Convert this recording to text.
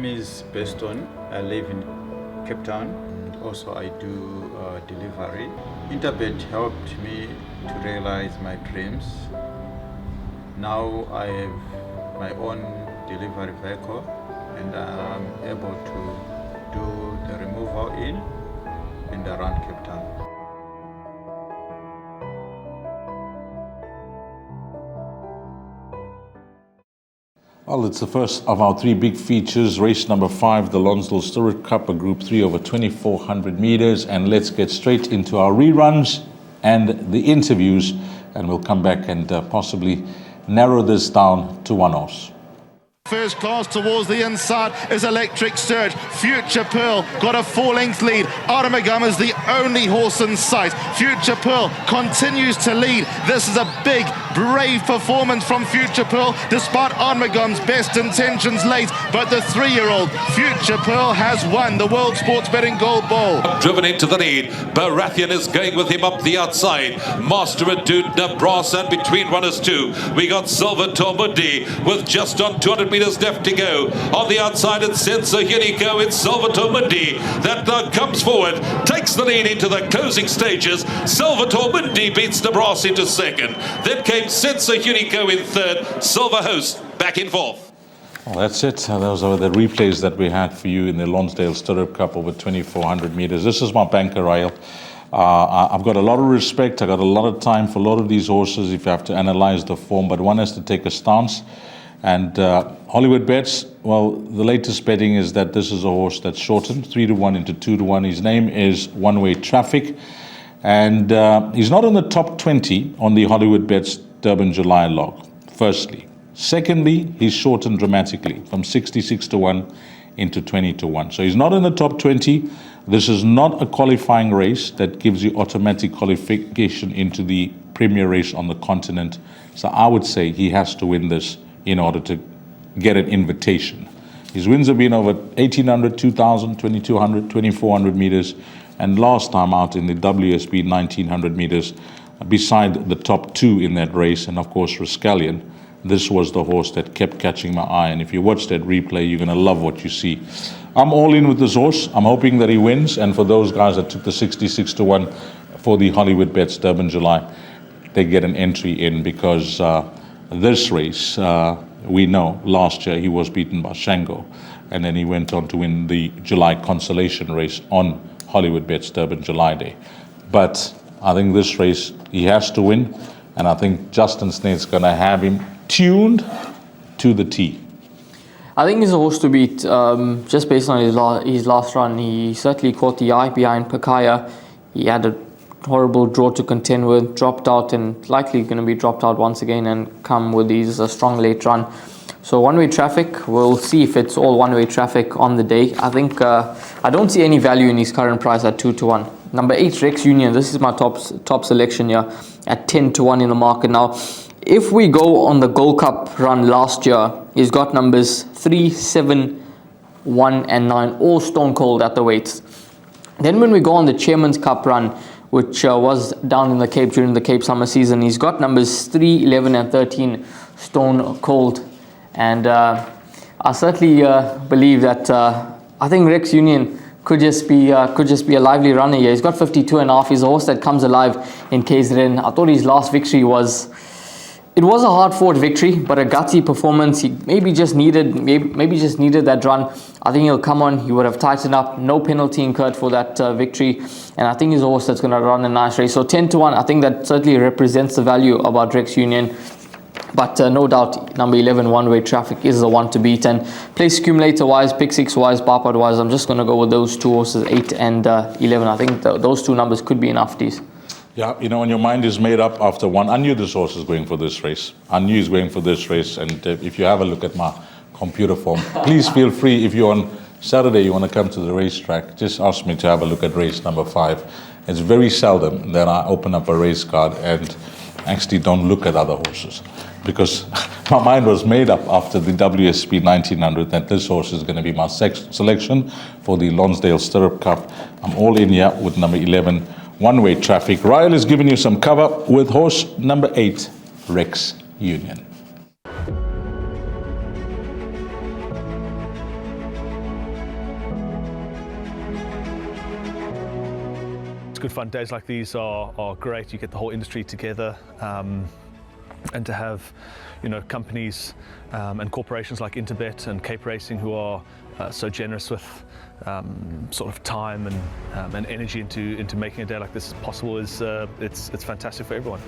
name is Beston. I live in Cape Town. Also, I do delivery. Interbet helped me to realize my dreams. Now I have my own delivery vehicle and I'm able to do the removal in and around Cape Town. Well, it's the first of our three big features. Race number 5, the Lonsdale Stewart Cup, a Group 3 over 2,400 meters. And let's get straight into our reruns and the interviews. And we'll come back and possibly narrow this down to one horse. First class towards the inside is Electric Surge. Future Pearl got a 4-length lead. Artemagama's the only horse in sight. Future Pearl continues to lead. This is a big, brave performance from Future Pearl, despite Artemagama's best intentions late. But the 3-year-old Future Pearl has won the World Sports Betting Gold Bowl. Driven into the lead. Baratheon is going with him up the outside. Master Adudna Brass, and between runners 2, we got Salvatore Mundi with just on 200 meters left to go. On the outside, it's Senza Unico. It's Salvatore Mundi that now comes forward, takes the lead into the closing stages. Salvatore Mundi beats De Brass into second. Then came Senza Unico in third. Silver Host back in fourth. Well, that's it. Those are the replays that we had for you in the Lonsdale Stirrup Cup over 2,400 meters. This is my banker rail. I've got a lot of respect. I got a lot of time for a lot of these horses if you have to analyze the form, but one has to take a stance. And Hollywoodbets, well, the latest betting is that this is a horse that's shortened 3-1 into 2-1. His name is One Way Traffic, and he's not in the top 20 on the Hollywoodbets Durban July log, firstly. Secondly, he's shortened dramatically from 66-1 into 20-1. So he's not in the top 20. This is not a qualifying race that gives you automatic qualification into the premier race on the continent. So I would say he has to win this in order to get an invitation. His wins have been over 1,800, 2,000, 2,200, 2,400 meters, and last time out in the WSB 1,900 meters, beside the top 2 in that race, and of course Rascallion, this was the horse that kept catching my eye. And if you watch that replay, you're gonna love what you see. I'm all in with this horse. I'm hoping that he wins, and for those guys that took the 66-1 for the Hollywoodbets Durban July, they get an entry in, because this race, we know last year he was beaten by Shango, and then he went on to win the July consolation race on Hollywoodbets Durban July Day. But I think this race he has to win, and I think Justin Snaith's going to have him tuned to the T. I think he's a horse to beat, just based on his last run. He certainly caught the eye behind Pakaya. He had a horrible draw to contend with, dropped out, and likely going to be dropped out once again and come with his strong late run. So One-Way Traffic, we'll see if it's all one-way traffic on the day. I think I don't see any value in his current price at 2-1. Number 8, Rex Union. This is my top selection here at 10-1 in the market. Now, if we go on the Gold Cup run last year, he's got numbers 3, 7, 1 and 9, all stone cold at the weights. Then when we go on the Chairman's Cup run, which was down in the Cape during the Cape summer season, he's got numbers 3, 11 and 13 stone cold. And I certainly believe that I think Rex Union could just be a lively runner here. He's got 52.5. He's a horse that comes alive in KZN. I thought his last victory was a hard-fought victory, but a gutsy performance. He maybe just needed that run. I think he'll come on. He would have tightened up. No penalty incurred for that victory, and I think he's a horse that's going to run a nice race. So 10-1, I think that certainly represents the value about Rex Union. But no doubt, number 11, One-Way Traffic, is the one to beat. And place accumulator-wise, pick 6-wise, bar-part-wise, I'm just going to go with those two horses, 8 and 11. I think those two numbers could be enough, Dees. Yeah, you know, when your mind is made up after one, I knew this horse is going for this race. I knew he's going for this race. And if you have a look at my computer form, please feel free, if you're on Saturday, you want to come to the racetrack, just ask me to have a look at race number 5. It's very seldom that I open up a race card and actually don't look at other horses, because my mind was made up after the WSB 1900 that this horse is going to be my selection for the Lonsdale Stirrup Cup. I'm all in here with number 11, One-Way Traffic. Ryle is giving you some cover with horse number 8, Rex Union. good fun. Days like these are great. You get the whole industry together. And to have, companies and corporations like Interbet and Cape Racing who are so generous with sort of time and energy into making a day like this possible is it's fantastic for everyone.